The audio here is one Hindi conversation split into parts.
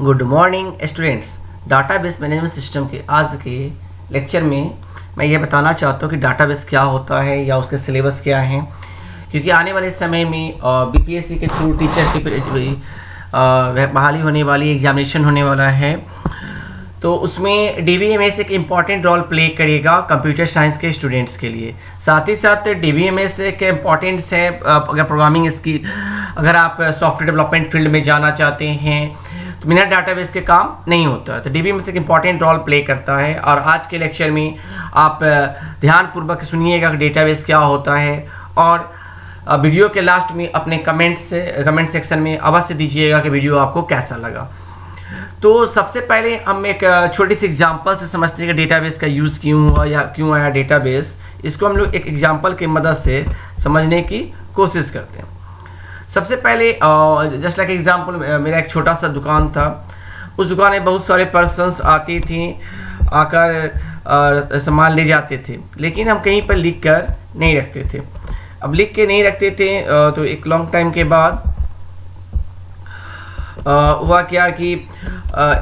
Good morning students. Database management system के आज के लेक्चर में मैं ये बताना चाहता हूँ कि डाटाबेस क्या होता है या उसके सिलेबस क्या है, क्योंकि आने वाले समय में बीपीएससी के थ्रू टीचर की बहाली होने वाली, एग्जामिनेशन होने वाला है, तो उसमें डीबीएमएस एक इम्पॉर्टेंट रोल प्ले करेगा कंप्यूटर साइंस के स्टूडेंट्स के लिए। साथ ही साथ डीबीएमएस एक इम्पॉर्टेंस है अगर प्रोग्रामिंग स्किल, अगर आप सॉफ्टवेयर डेवलपमेंट फील्ड में जाना चाहते हैं तो बिना डाटाबेस के काम नहीं होता, तो डीबीएमएस एक इम्पॉर्टेंट रोल प्ले करता है। और आज के लेक्चर में आप ध्यानपूर्वक सुनिएगा कि डेटाबेस क्या होता है, और वीडियो के लास्ट में अपने कमेंट सेक्शन में अवश्य दीजिएगा कि वीडियो आपको कैसा लगा। तो सबसे पहले हम एक छोटी सी एग्जांपल से समझते हैं कि डेटाबेस का यूज़ क्यों हुआ या क्यों आया डेटाबेस। इसको हम लोग एक एग्जांपल की मदद से समझने की कोशिश करते हैं। सबसे पहले जस्ट लाइक एग्जांपल, मेरा एक छोटा सा दुकान था। उस दुकान में बहुत सारे पर्सन्स आती थी, आकर सामान ले जाते थे, लेकिन हम कहीं पर लिख कर नहीं रखते थे। अब लिख के नहीं रखते थे तो एक लॉन्ग टाइम के बाद हुआ क्या कि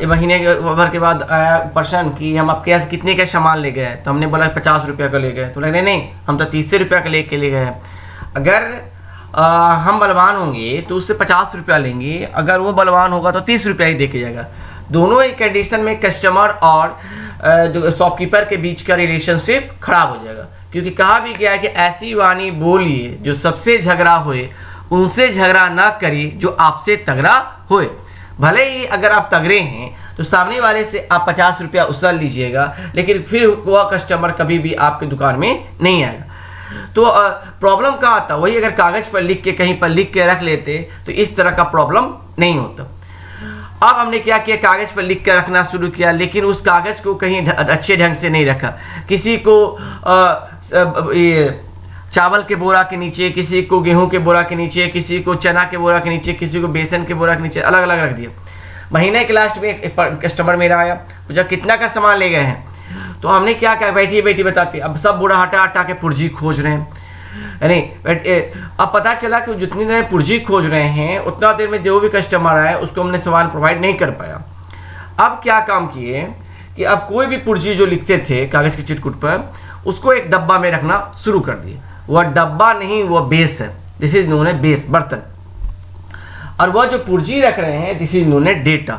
महीने भर के बाद आया पर्सन कि हम आपके यहाँ से कितने का सामान ले गए, तो हमने बोला 50 रुपये का ले गए। तो लगे नहीं, हम तो 30 रुपये का लेके ले गए। अगर हम बलवान होंगे तो उससे 50 रुपया लेंगे, अगर वो बलवान होगा तो 30 रुपया ही दे के जाएगा। दोनों ही कंडीशन में कस्टमर और जो शॉपकीपर के बीच का रिलेशनशिप खराब हो जाएगा, क्योंकि कहा भी गया है कि ऐसी वाणी बोलिए जो सबसे झगड़ा होए, उनसे झगड़ा ना करिए जो आपसे तगड़ा होए। भले ही अगर आप तगड़े हैं तो सामने वाले से आप 50 रुपया उसल लीजिएगा, लेकिन फिर वह कस्टमर कभी भी आपके दुकान में नहीं आएगा। तो प्रॉब्लम कहाँ आता, वही अगर कागज पर लिख के कहीं पर लिख के रख लेते तो इस तरह का प्रॉब्लम नहीं होता। अब हमने क्या किया, कागज पर लिख कर रखना शुरू किया, लेकिन उस कागज को कहीं अच्छे ढंग से नहीं रखा। किसी को चावल के बोरा के नीचे, किसी को गेहूं के बोरा के नीचे, किसी को चना के बोरा के नीचे, किसी को बेसन के बोरा के नीचे, अलग अलग रख दिया। महीने के लास्ट में एक कस्टमर मेरा आया, पूछा कितना का सामान ले गए हैं। तो हमने क्या क्या बैठी बैठी बताते, अब सब बोरा हटा हटा के पुर्जी खोज रहे हैं। नहीं, अब पता चला कि जितनी देर पुर्जी खोज रहे हैं उतना देर में जो भी कस्टमर आया उसको हमने सामान प्रोवाइड नहीं कर पाया। अब क्या काम किए कि अब कोई भी पुर्जी जो लिखते थे कागज के चिटकुट पर, उसको एक डब्बा में रखना शुरू कर दिए। वह डब्बा नहीं, वह बेस है, दिस इज नोन है बेस, बर्तन। और वह जो पुर्जी रख रहे हैं दिस इज नोन है डेटा,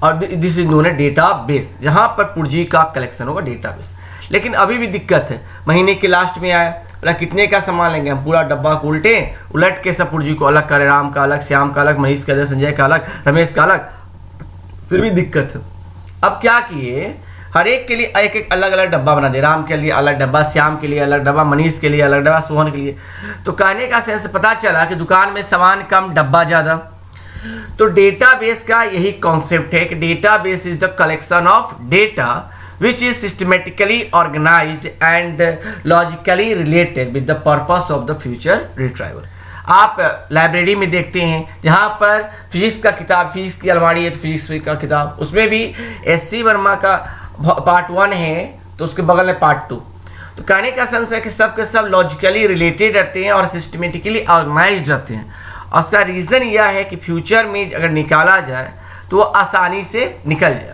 और दिस इज नोन है डेटा बेस, जहां पर पुर्जी का कलेक्शन होगा, डेटा बेस। लेकिन अभी भी दिक्कत है। महीने के लास्ट में आया, बोला कितने का सामान लेंगे, हम पूरा डब्बा को उलट के सब पुर्जी को अलग करे, राम का अलग, श्याम का अलग, मनीष का अलग, संजय का अलग, रमेश का अलग, फिर भी दिक्कत है। अब क्या किए, हर एक के लिए एक एक अलग अलग डब्बा बना दे, राम के लिए अलग डब्बा, श्याम के लिए अलग डब्बा, मनीष के लिए अलग डब्बा, सोहन के लिए। तो कहने का सेंस पता चला कि दुकान में सामान कम डब्बा ज्यादा। तो डेटाबेस का यही कॉन्सेप्ट है कि database is the collection of data which is systematically organized and logically related with the purpose of the future retrieval। आप लाइब्रेरी में देखते हैं जहां पर फिजिक्स का किताब, फिजिक्स की अलमारी है तो फिजिक्स का किताब, उसमें भी एससी वर्मा का पार्ट 1 है तो उसके बगल में पार्ट 2। तो कहने का सेंस है कि सब के सब लॉजिकली रिलेटेड रहते हैं और सिस्टमेटिकली ऑर्गेनाइज्ड रहते हैं। और उसका रीजन यह है कि फ्यूचर में अगर निकाला जाए तो वो आसानी से निकल जाए।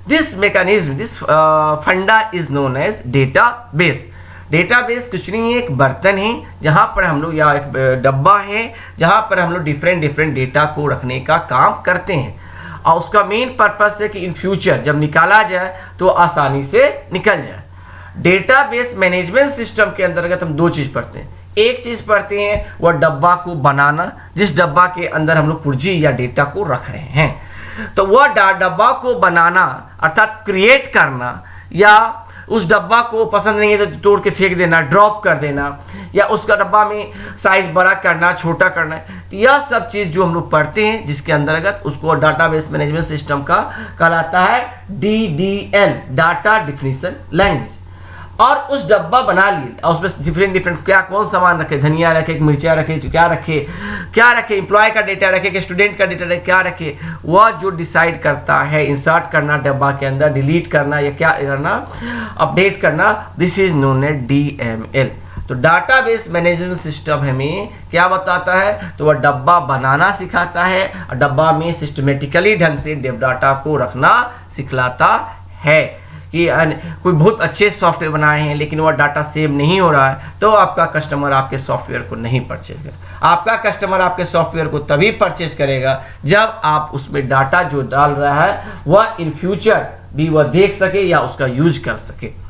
This mechanism, this funda is known as database. Database कुछ नहीं है, एक बर्तन है जहां पर हम लोग, या एक डब्बा है जहां पर हम लोग डिफरेंट डेटा को रखने का काम करते हैं। और उसका मेन पर्पस है कि इन फ्यूचर जब निकाला जाए तो आसानी से निकल जाए। डेटाबेस मैनेजमेंट सिस्टम के अंतर्गत हम दो चीज पढ़ते हैं। एक चीज पढ़ते हैं वह डब्बा को बनाना, जिस डब्बा के अंदर हम लोग पुर्जी या डेटा को रख रहे हैं। तो वह डब्बा को बनाना अर्थात क्रिएट करना, या उस डब्बा को पसंद नहीं है तो तोड़ के फेंक देना, ड्रॉप कर देना, या उसका डब्बा में साइज बड़ा करना, छोटा करना, तो यह सब चीज जो हम लोग पढ़ते हैं जिसके अंतर्गत उसको डाटाबेस मैनेजमेंट सिस्टम का कहलाता है DDL, डाटा डेफिनेशन लैंग्वेज। और उस डब्बा बना लिए और उसमें डिफरेंट क्या कौन सामान रखे, धनिया रखे, मिर्चा रखे, क्या रखे, एम्प्लॉय का डेटा रखे कि स्टूडेंट का डेटा रखे, क्या रखे, वह जो डिसाइड करता है इंसर्ट करना डब्बा के अंदर, डिलीट करना या क्या करना, अपडेट करना, this is known as DML। तो डाटाबेस मैनेजमेंट सिस्टम हमें क्या बताता है, तो वह डब्बा बनाना सिखाता है और डब्बा में सिस्टमेटिकली ढंग से डाटा को रखना सिखलाता है। कि कोई बहुत अच्छे सॉफ्टवेयर बनाए हैं लेकिन वह डाटा सेव नहीं हो रहा है, तो आपका कस्टमर आपके सॉफ्टवेयर को नहीं परचेज करेगा। आपका कस्टमर आपके सॉफ्टवेयर को तभी परचेज करेगा जब आप उसमें डाटा जो डाल रहा है वह इन फ्यूचर भी वह देख सके या उसका यूज कर सके।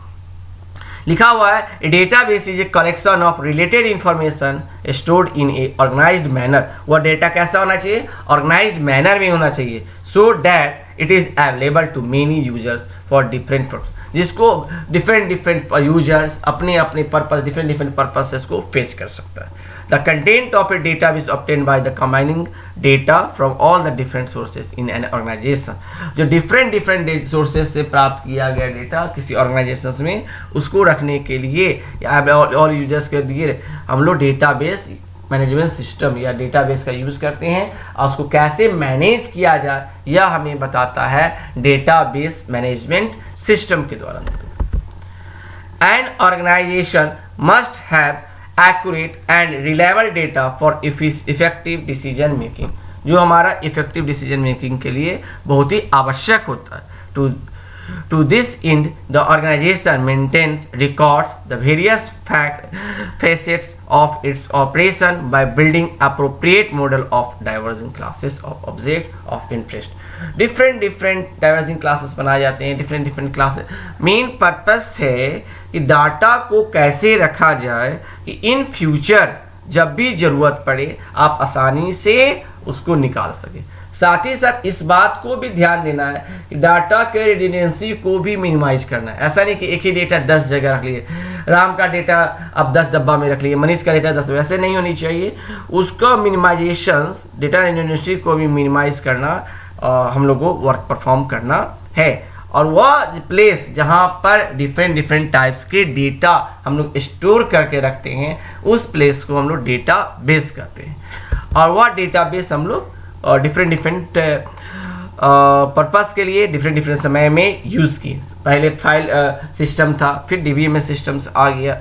लिखा हुआ है database is a collection of related information stored in a organized manner. वह डेटा कैसा होना चाहिए, ऑर्गेनाइज्ड मैनर में होना चाहिए, so that it is available to many users for different purpose, जिसको डिफरेंट यूजर्स अपने अपने पर्पस डिफरेंट पर्पसेस को फेच कर सकता है। The content of a database obtained by the combining data from all the different sources in an organization. जो डिफरेंट सोर्सेज से प्राप्त किया गया डेटा किसी ऑर्गेनाइजेशन में, उसको रखने के लिए ऑल यूजर्स के लिए हम लोग डेटाबेस मैनेजमेंट सिस्टम या डेटाबेस का यूज करते हैं। और उसको कैसे मैनेज किया जाए यह हमें बताता है डेटाबेस मैनेजमेंट सिस्टम के द्वारा। An organization must have accurate and reliable data for effective decision making. जो हमारा इफेक्टिव डिसीजन मेकिंग के लिए बहुत ही आवश्यक होता है। To this end, the organization maintains records the various facets of its operation by building appropriate model of diverging classes of object of interest. different diverging classes बनाए जाते हैं, different classes। मेन पर्पस है कि डाटा को कैसे रखा जाए कि इन फ्यूचर जब भी जरूरत पड़े आप आसानी से उसको निकाल सके। साथ ही साथ इस बात को भी ध्यान देना है कि डाटा के रिडंडेंसी को भी मिनिमाइज करना है। ऐसा नहीं कि एक ही डेटा 10 जगह रख लिए, राम का डेटा अब 10 डब्बा में रख लिए, मनीष का डेटा 10, वैसे नहीं होनी चाहिए। उसको मिनिमाइजेशन, डेटा रिडंडेंसी को भी मिनिमाइज करना हम लोग को वर्क परफॉर्म करना है। और वह प्लेस जहां पर डिफरेंट टाइप्स के डेटा हम लोग स्टोर करके रखते हैं उस प्लेस को हम लोग डेटा बेस कहते हैं। और वह डेटा बेस हम लोग डिफरेंट पर्पस के लिए डिफरेंट समय में यूज किए। पहले फाइल सिस्टम था, फिर डीबीएमएस सिस्टम्स आ गया।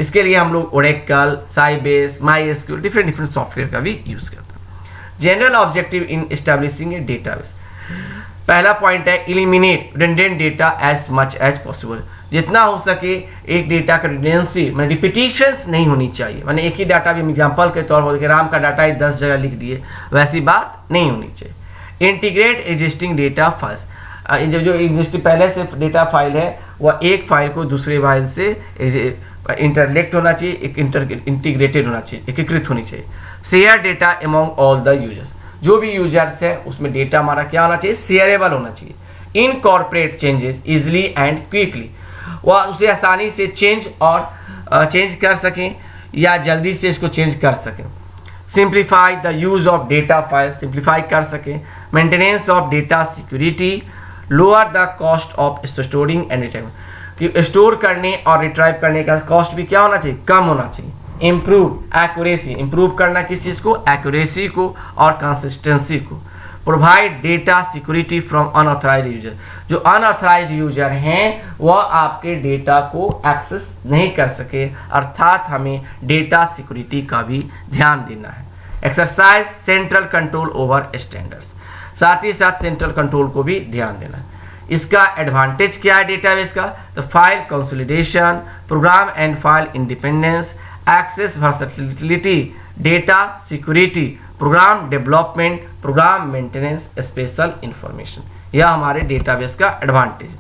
इसके लिए हम लोग Oracle, Sybase, MySQL different software का भी यूज करते हैं। General objective in establishing a database, पहला पॉइंट है eliminate redundant data as much as possible. जितना हो सके एक डेटा का रिडंडेंसी मतलब रिपीटिशंस नहीं होनी चाहिए। मैंने एक ही डाटा भी एग्जांपल के तौर पर राम का डाटा 10 जगह लिख दिए, वैसी बात नहीं होनी चाहिए। इंटीग्रेट एग्जिस्टिंग डेटा फाइल्स, जो एग्जिस्टिंग पहले से डेटा फाइल है वह एक फाइल को दूसरे फाइल से इंटरलेक्ट होना चाहिए, इंटीग्रेटेड होना चाहिए, एकीकृत होनी चाहिए। Share data among all the users, जो भी यूजर्स है उसमें डेटा हमारा क्या होना चाहिए, शेयरेबल होना चाहिए। Incorporate changes easily and quickly, वह उसे आसानी से चेंज कर सकें या जल्दी से इसको चेंज कर सकें। Simplify the use of data file, simplify कर सकें। Maintenance of data security, lower the cost of storing and retrieving, कि स्टोर करने और रिट्राइव करने का कॉस्ट भी क्या होना चाहिए, कम होना चाहिए। इम्प्रूव एक्यूरेसी, इम्प्रूव करना किस चीज को, एक्यूरेसी को और कंसिस्टेंसी को। Provide data security from unauthorized user, जो अनऑथराइज्ड यूजर हैं वह आपके डेटा को एक्सेस नहीं कर सके, अर्थात हमें डेटा सिक्योरिटी का भी ध्यान देना है। Exercise central control over standards, साथ ही साथ सेंट्रल कंट्रोल को भी ध्यान देना है। इसका एडवांटेज क्या है डेटाबेस का, तो file consolidation, program and file independence, access versatility, data security, program development, program maintenance, special information, यह हमारे डेटाबेस का एडवांटेज है।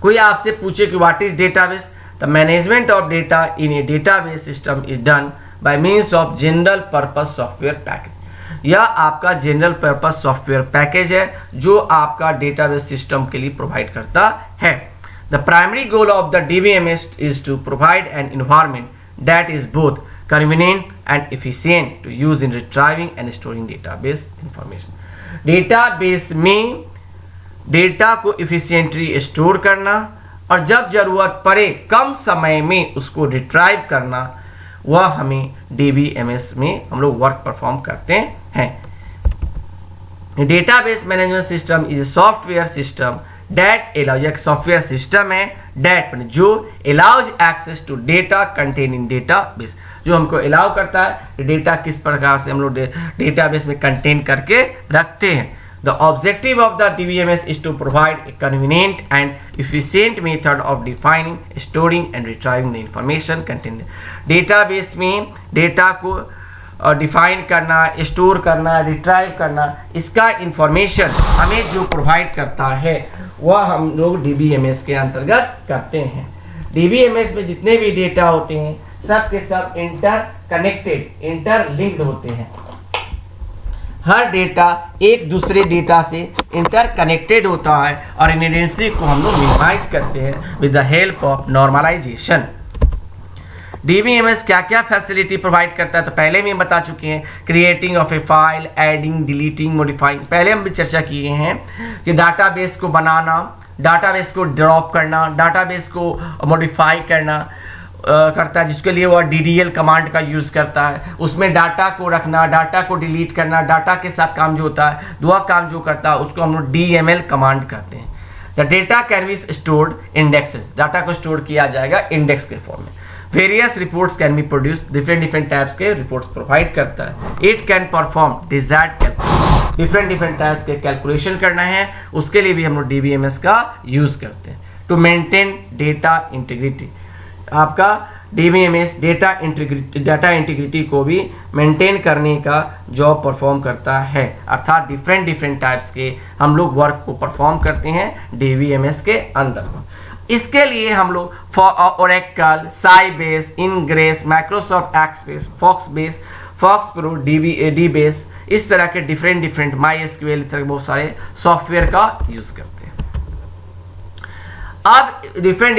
कोई आपसे पूछे कि what is database, the management of data in A database system is done by means of general purpose software package. यह आपका जनरल पर्पस सॉफ्टवेयर पैकेज है जो आपका डेटाबेस सिस्टम के लिए प्रोवाइड करता है। The primary goal of the DBMS is to provide an environment that is both convenient and efficient to use in retrieving and storing database information। Database में डेटा को इफिशिएंटली स्टोर करना और जब जरूरत पड़े कम समय में उसको रिट्राइव करना, वह हमें डीबीएमएस में हम लोग वर्क परफॉर्म करते हैं। Database management system is a software system that allows, एक सॉफ्टवेयर सिस्टम है डेट जो allows access to data contain in database, जो हमको अलाउ करता है डेटा किस प्रकार से हम लोग डेटाबेस में कंटेन करके रखते हैं। The objective of the DBMS is to provide a convenient and efficient method of defining, storing and retrieving the information contained. Database में डेटा को डिफाइन करना, स्टोर करना, रिट्राइव करना, इसका इंफॉर्मेशन हमें जो प्रोवाइड करता है वह हम लोग DBMS के अंतर्गत करते हैं। DBMS में जितने भी डेटा होते हैं सब के सब इंटरकनेक्टेड, इंटरलिंक्ड होते हैं। हर डेटा एक दूसरे डेटा से इंटरकनेक्टेड होता है और रिडंडेंसी को हम लोग मिनिमाइज करते हैं with the help of normalization. DBMS क्या क्या फैसिलिटी प्रोवाइड करता है तो पहले भी हम बता चुके हैं, creating of A file, adding, deleting, modifying. पहले हम भी चर्चा किए हैं कि डाटाबेस को बनाना, डाटाबेस को ड्रॉप करना, डाटाबेस को मॉडिफाई करना करता है, जिसके लिए वह DDL कमांड का यूज करता है। उसमें डाटा को रखना, डाटा को डिलीट करना, डाटा के साथ काम जो होता है, वह काम जो करता है उसको हम लोग DML कमांड कहते हैं। The data can be stored indexes, data को स्टोर किया जाएगा इंडेक्स के फॉर्म में। Various reports can be produce, different types के रिपोर्ट्स प्रोवाइड करता है। It can perform desired calculation, different types के कैलकुलेशन करना है उसके लिए भी हम लोग DBMS का यूज करते हैं। टू मेंटेन डेटा इंटीग्रिटी, आपका DBMS डेटा इंटीग्रिटी को भी मेंटेन करने का जॉब परफॉर्म करता है, अर्थात डिफरेंट टाइप्स के हम लोग वर्क को परफॉर्म करते हैं DBMS के अंदर। इसके लिए हम लोग Oracle, Sybase, Ingres, Microsoft Express, FoxBase, FoxPro, DBase, इस तरह के डिफरेंट MySQL, इस तरह के बहुत सारे सॉफ्टवेयर का यूज करते हैं। अब डिफरेंट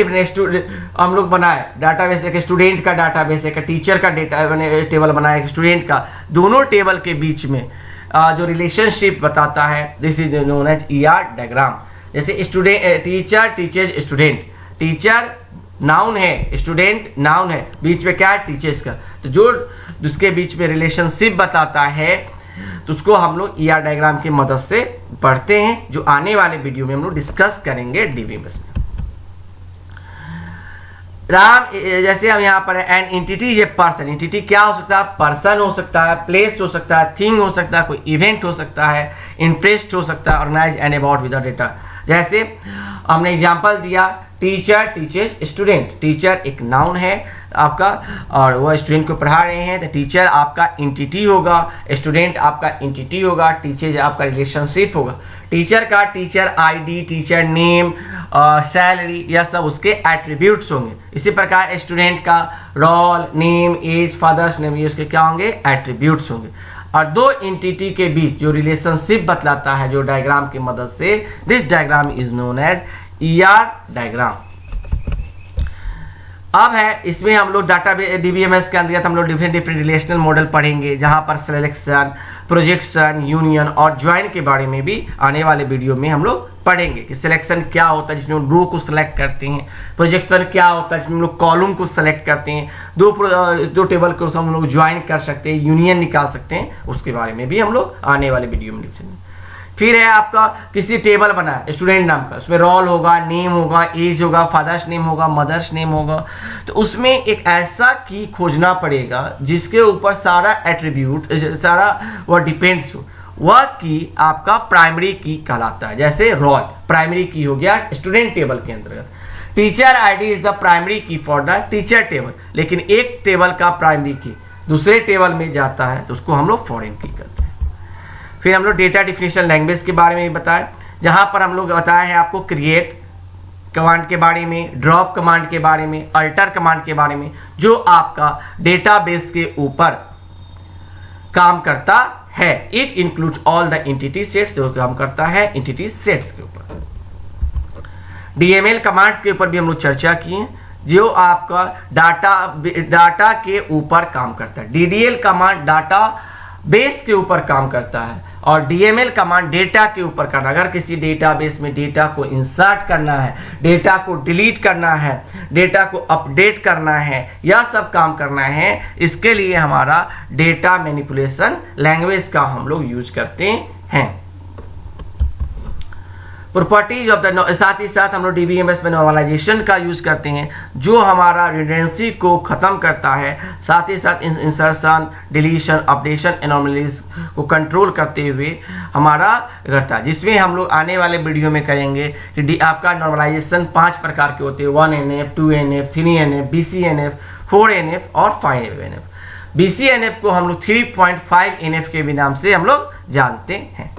हम लोग बनाए डाटाबेस, एक स्टूडेंट का डाटाबेस, एक टीचर का डेटा टेबल बनाया, एक स्टूडेंट का, दोनों टेबल के बीच में जो रिलेशनशिप बताता है this is known as ER diagram. जैसे student, teacher teachers student, teacher noun है, स्टूडेंट नाउन है, बीच में क्या है टीचर्स का, तो जो जिसके बीच में रिलेशनशिप बताता है तो उसको हम लोग ER डायग्राम की मदद से पढ़ते हैं, जो आने वाले वीडियो में हम लोग डिस्कस करेंगे DBMS में। राम, जैसे हम यहाँ पर एन एंटिटी, ये पर्सन, एंटिटी क्या हो सकता है, पर्सन हो सकता है, प्लेस हो सकता है, थिंग हो सकता है, कोई इवेंट हो सकता है, इंटरेस्ट हो सकता है, organize and about with data. जैसे हमने एग्जांपल दिया, टीचर टीचर्स स्टूडेंट, टीचर एक नाउन है आपका और वह स्टूडेंट को पढ़ा रहे हैं, तो टीचर आपका एंटिटी होगा, स्टूडेंट आपका एंटिटी होगा, टीचर आपका रिलेशनशिप होगा। टीचर का teacher ID, teacher name, salary, यह सब उसके एट्रीब्यूट्स होंगे। इसी प्रकार स्टूडेंट का roll, name, age, father's name, ये उसके क्या होंगे, एट्रीब्यूट्स होंगे। और दो एंटिटी के बीच जो रिलेशनशिप बतलाता है जो डायग्राम की मदद से, this diagram is known as ER diagram. अब है इसमें हम लोग डाटा DBMS के अंतर्गत हम लोग डिफरेंट रिलेशनल मॉडल पढ़ेंगे, जहां पर सिलेक्शन, प्रोजेक्शन, यूनियन और ज्वाइन के बारे में भी आने वाले वीडियो में हम लोग पढ़ेंगे कि सिलेक्शन क्या होता है जिसमें हम रो को सिलेक्ट करते हैं, प्रोजेक्शन क्या होता है जिसमें हम लोग कॉलम को सिलेक्ट करते हैं, दो टेबल को हम लोग ज्वाइन कर सकते हैं, यूनियन निकाल सकते हैं, उसके बारे में भी हम लोग आने वाले वीडियो में लिखेंगे। फिर है आपका किसी टेबल बना है स्टूडेंट नाम का, उसमें रोल होगा, नेम होगा, एज होगा, फादर्स नेम होगा, मदर्स नेम होगा, तो उसमें एक ऐसा की खोजना पड़ेगा जिसके ऊपर सारा एट्रीब्यूट, सारा वह डिपेंड्स हो, वह की आपका प्राइमरी की कहलाता है। जैसे रोल प्राइमरी की हो गया स्टूडेंट टेबल के अंतर्गत, teacher ID is the primary की फॉर द टीचर टेबल, लेकिन एक टेबल का प्राइमरी की दूसरे टेबल में जाता है तो उसको हम लोग फॉरेन की करते हैं। फिर हम लोग डेटा डिफिनेशन लैंग्वेज के बारे में बताएं, जहां पर हम लोग बताया है आपको क्रिएट कमांड के बारे में, ड्रॉप कमांड के बारे में, अल्टर कमांड के बारे में, जो आपका डेटाबेस के ऊपर काम करता है। It includes all the entity sets, जो काम करता है एंटिटी सेट्स के ऊपर। DML कमांड्स के ऊपर भी हम लोग चर्चा किए, जो आपका डाटा के ऊपर काम करता है। DDL कमांड डाटा बेस के ऊपर काम करता है और DML कमांड डेटा के ऊपर करना। अगर किसी डेटाबेस में डेटा को इंसर्ट करना है, डेटा को डिलीट करना है, डेटा को अपडेट करना है, यह सब काम करना है, इसके लिए हमारा डेटा मैनिपुलेशन लैंग्वेज का हम लोग यूज करते हैं। प्रॉपर्टीज ऑफ द, साथ ही साथ हम लोग डीबीएमएस में नॉर्मलाइजेशन का यूज करते हैं जो हमारा रिडंडेंसी को खत्म करता है, साथ ही साथ इंसर्शन, डिलीशन, अपडेशन, एनोमलीज को कंट्रोल करते हुए हमारा करता है, जिसमें हम लोग आने वाले वीडियो में करेंगे कि आपका नॉर्मलाइजेशन 5 प्रकार के होते हैं, 1NF, 2NF, 3NF, BCNF, 4NF और 5NF। BCNF को हम लोग 3.5 NF के भी नाम से हम लोग जानते हैं।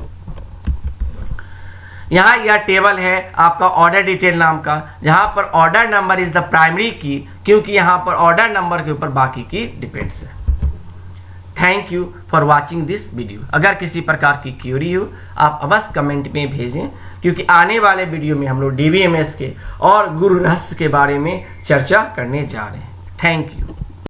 यहाँ यह टेबल है आपका ऑर्डर डिटेल नाम का, जहां पर order number is the primary की, क्योंकि यहाँ पर ऑर्डर नंबर के ऊपर बाकी की डिपेंड्स है। Thank you for watching this video. अगर किसी प्रकार की क्यूरी हो आप अवश्य कमेंट में भेजें, क्योंकि आने वाले वीडियो में हम लोग डीबीएमएस के और गुरु रहस्य के बारे में चर्चा करने जा रहे हैं। Thank you.